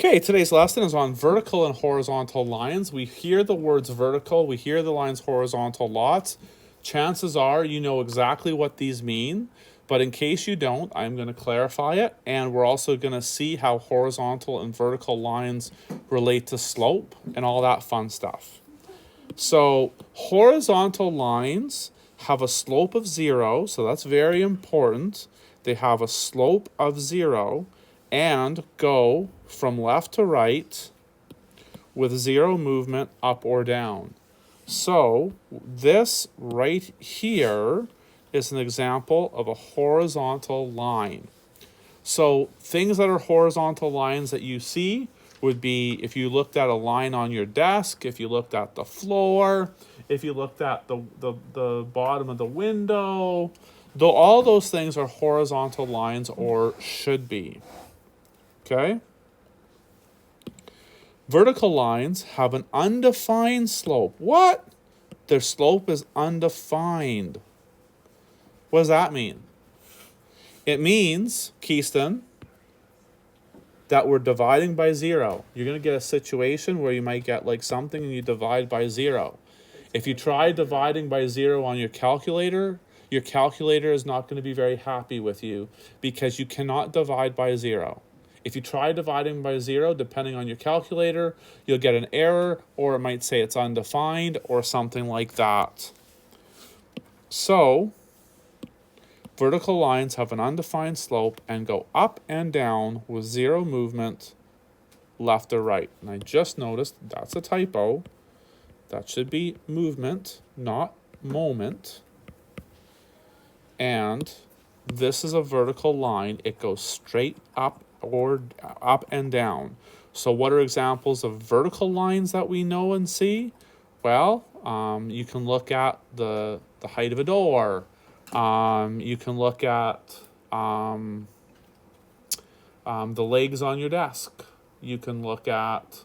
Okay, today's lesson is on vertical and horizontal lines. We hear the words vertical, we hear the lines horizontal lots. Chances are you know exactly what these mean, but in case you don't, I'm going to clarify it, and we're also going to see how horizontal and vertical lines relate to slope and all that fun stuff. So, horizontal lines have a slope of 0, so that's very important. They have a slope of 0 and go from left to right with 0 movement up or down. So, this right here is an example of a horizontal line. So things that are horizontal lines that you see would be if you looked at a line on your desk, if you looked at the floor, if you looked at the bottom of the window. Though all those things are horizontal lines or should be. Okay? Vertical lines have an undefined slope. What? Their slope is undefined. What does that mean? It means, Keyston, that we're dividing by 0. You're going to get a situation where you might get like something and you divide by 0. If you try dividing by 0 on your calculator is not going to be very happy with you because you cannot divide by 0. If you try dividing by 0, depending on your calculator, you'll get an error, or it might say it's undefined or something like that. So, vertical lines have an undefined slope and go up and down with 0 movement left or right. And I just noticed that's a typo. That should be movement, not moment. And this is a vertical line. It goes straight up or up and down. So what are examples of vertical lines that we know and see? Well, you can look at the height of a door. You can look at the legs on your desk. You can look at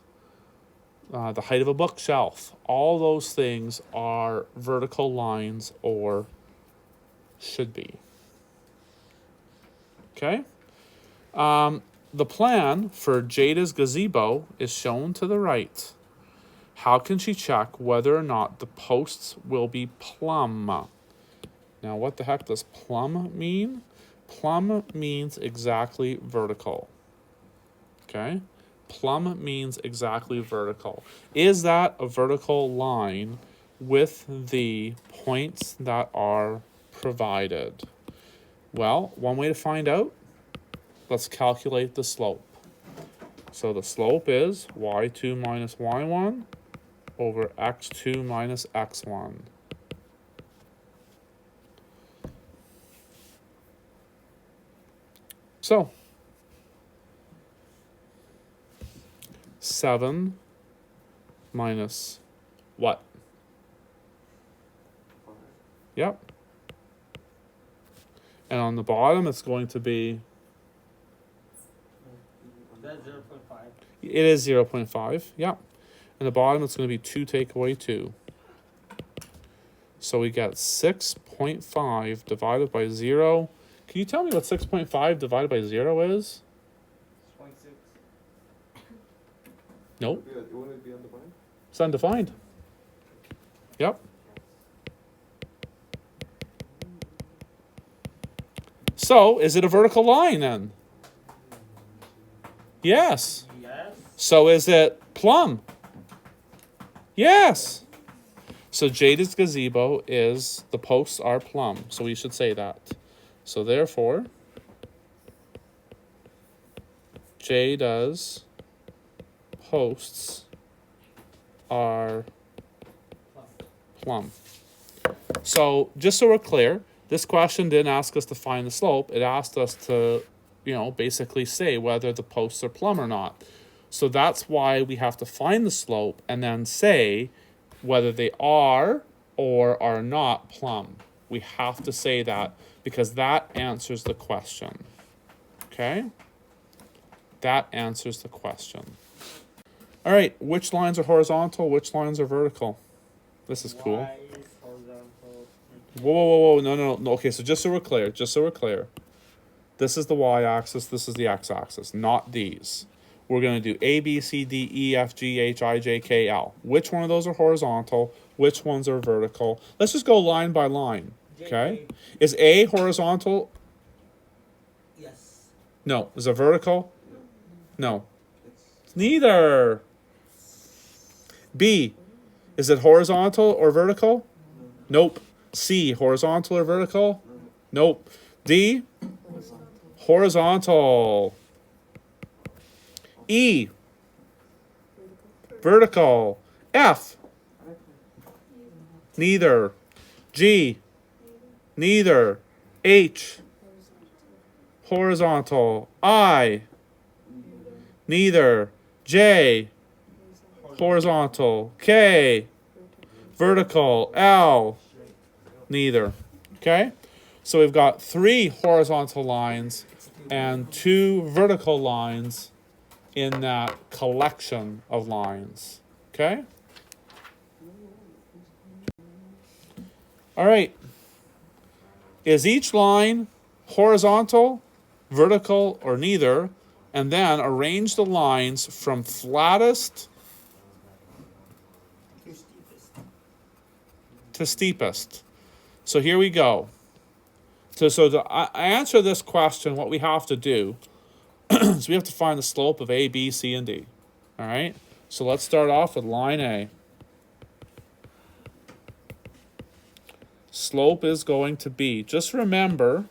the height of a bookshelf. All those things are vertical lines or should be. Okay? The plan for Jada's gazebo is shown to the right. How can she check whether or not the posts will be plumb? Now, what the heck does plumb mean? Plumb means exactly vertical. Okay? Plumb means exactly vertical. Is that a vertical line with the points that are provided? Well, one way to find out, let's calculate the slope. So the slope is y2 minus y1 over x2 minus x1. So 7 minus what? Yep. And on the bottom, it's going to be... That's 0.5. It is 0.5, yep. And the bottom, it's going to be 2 take away 2. So we get 6.5 divided by 0. Can you tell me what 6.5 divided by 0 is? 0.6. Nope. Wouldn't it be undefined? It's undefined. Yep. So, is it a vertical line then? Yes. Yes. So is it plumb? Yes. So Jada's gazebo is, the posts are plumb. So we should say that. So therefore, Jada's posts are plumb. So just so we're clear, this question didn't ask us to find the slope. It asked us to, basically say whether the posts are plumb or not. So that's why we have to find the slope and then say whether they are or are not plumb. We have to say that because that answers the question. Okay? That answers the question. All right, which lines are horizontal? Which lines are vertical? This is cool. Y is horizontal. Whoa. No. Okay, so just so we're clear. This is the y-axis, this is the x-axis, not these. we're going to do A, B, C, D, E, F, G, H, I, J, K, L. Which one of those are horizontal? Which ones are vertical? Let's just go line by line. Okay? Is A horizontal? Yes. No. Is it vertical? No. It's neither. B, is it horizontal or vertical? Nope. C, horizontal or vertical? Nope. D, horizontal. E, vertical. F, neither. G, neither. H, horizontal. I, neither. J, horizontal. K, vertical. L, neither. Okay? So we've got 3 horizontal lines and 2 vertical lines in that collection of lines. Okay? All right. Is each line horizontal, vertical, or neither? And then arrange the lines from flattest to steepest. So here we go. So to answer this question, what we have to do is we have to find the slope of A, B, C, and D. All right? So let's start off with line A. Slope is going to be, just remember,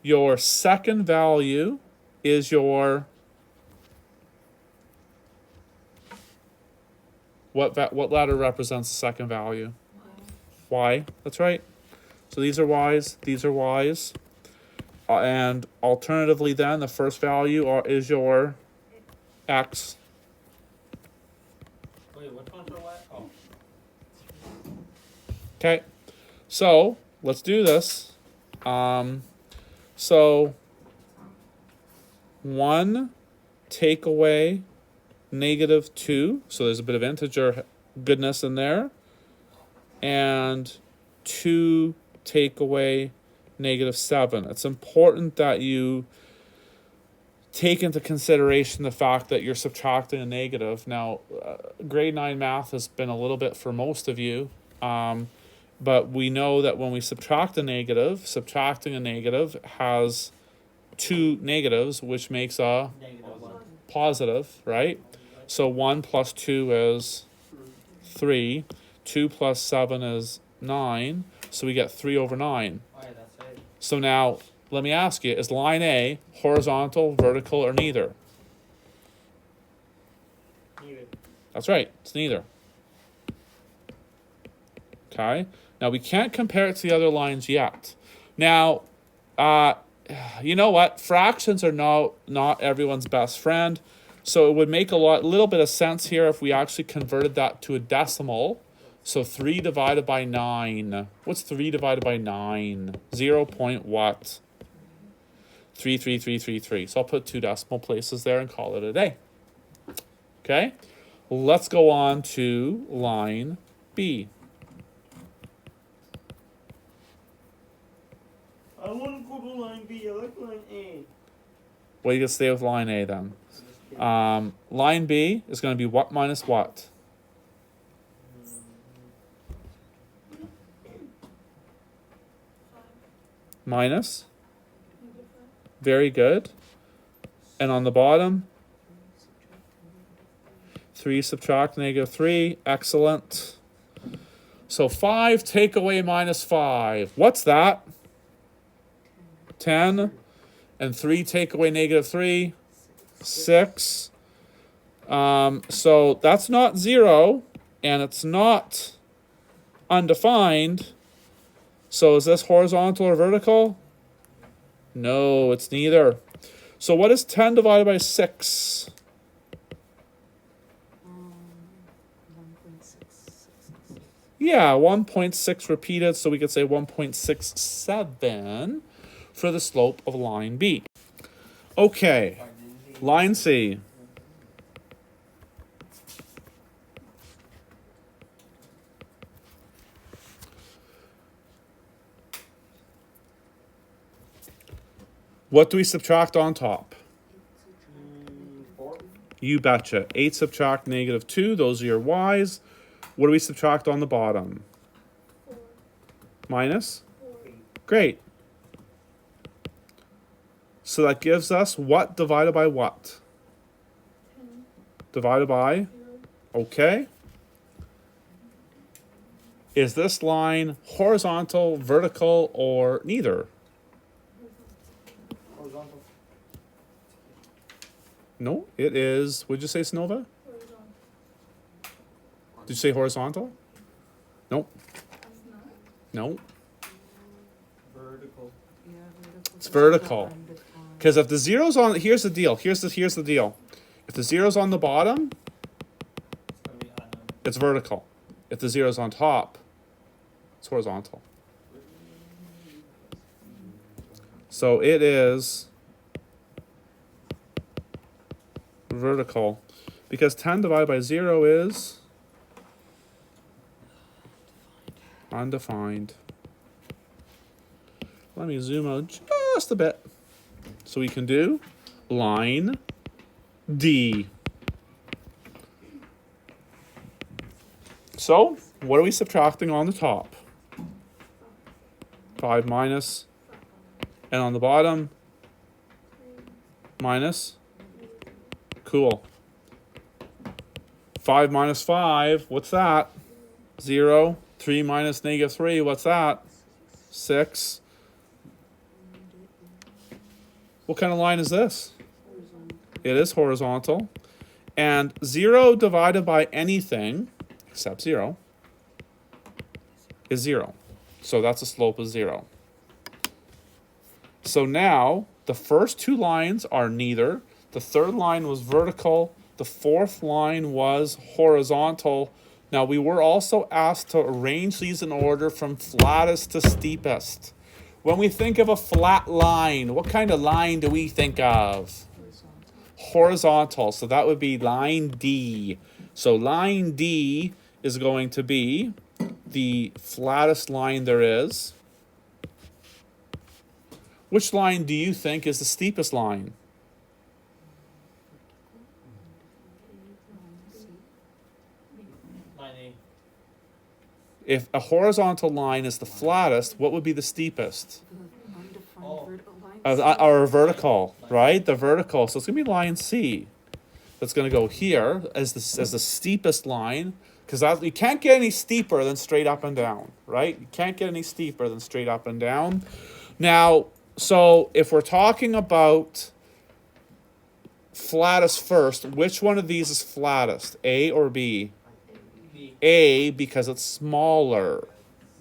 your second value is your, what letter represents the second value? Y. That's right. So these are Y's, these are Y's. And alternatively then, the first value is your X. Wait, which one's your what? Oh. Okay. So let's do this. So 1 take away -2. So there's a bit of integer goodness in there. And 2 take away -7. It's important that you take into consideration the fact that you're subtracting a negative. Now, grade 9 math has been a little bit for most of you, but we know that when we subtract a negative, subtracting a negative has 2 negatives, which makes a -1. positive, right? So 1 plus 2 is 3. 2 plus 7 is 9. So we get 3 over 9. Oh, yeah, that's right. So now, let me ask you, is line A horizontal, vertical, or neither? Neither. That's right, it's neither. Okay, now we can't compare it to the other lines yet. Now, you know what? Fractions are not everyone's best friend. So it would make a little bit of sense here if we actually converted that to a decimal. So 3 divided by 9. What's 3 divided by 9? 0. What? 33333. So I'll put 2 decimal places there and call it a day. Okay? Let's go on to line B. I want to go to line B. I like line A. Well, you can stay with line A then. Line B is going to be what minus what? Minus. Very good. And on the bottom, 3 subtract -3. Excellent. So 5 take away -5. What's that? 10. And 3 take away -3. 6. So that's not 0, and it's not undefined. So is this horizontal or vertical? No, it's neither. So what is 10 divided by 6? 1.6. Yeah, 1.6 repeated, so we could say 1.67 for the slope of line B. Okay, line C. What do we subtract on top? 4. You betcha. 8 subtract negative 2. Those are your y's. What do we subtract on the bottom? 4, Minus? 4, Great. So that gives us what divided by what? 10, Divided by? 0, Okay. Is this line horizontal, vertical, or neither? Horizontal. No, it is. Would you say, Snova? horizontal. Did you say horizontal? Nope. That's not. No. Vertical. Yeah, vertical. It's vertical. Undefined. Because if the zero's on, here's the deal. Here's the deal. If the zero's on the bottom, It's gonna be unknown. it's vertical. If the zero's on top, it's horizontal. So it is vertical. Because 10 divided by 0 is undefined. Let me zoom out just a bit. So we can do line D. So, what are we subtracting on the top? 5 minus. And on the bottom, minus. Cool. 5 minus 5, what's that? 0. 3 minus negative 3, what's that? 6. What kind of line is this? Horizontal. It is horizontal. And 0 divided by anything, except 0, is 0. So that's a slope of 0. So now, the first two lines are neither. The third line was vertical. The fourth line was horizontal. Now, we were also asked to arrange these in order from flattest to steepest. When we think of a flat line, what kind of line do we think of? Horizontal. So that would be line D. So line D is going to be the flattest line there is. Which line do you think is the steepest line? Line A. If a horizontal line is the flattest, what would be the steepest? Undefined Oh. vertical line. Or vertical, right? The vertical. So it's going to be line C. That's going to go here as the steepest line, because you can't get any steeper than straight up and down, right? You can't get any steeper than straight up and down. Now, so if we're talking about flattest first, which one of these is flattest, A or B? B. A, because it's smaller,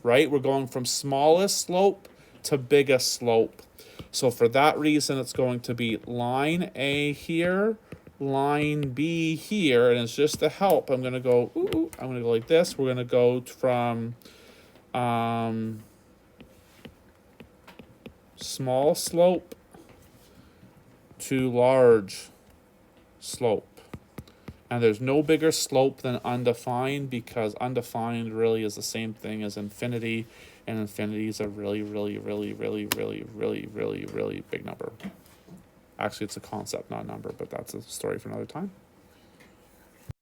right? We're going from smallest slope to biggest slope. So for that reason, it's going to be line A here, line B here, and it's just to help. I'm going to go, I'm going to go like this. We're going to go from small slope to large slope. And there's no bigger slope than undefined, because undefined really is the same thing as infinity, and infinity is a really, really, really, really, really, really, really, really big number. Actually, it's a concept, not a number, but that's a story for another time.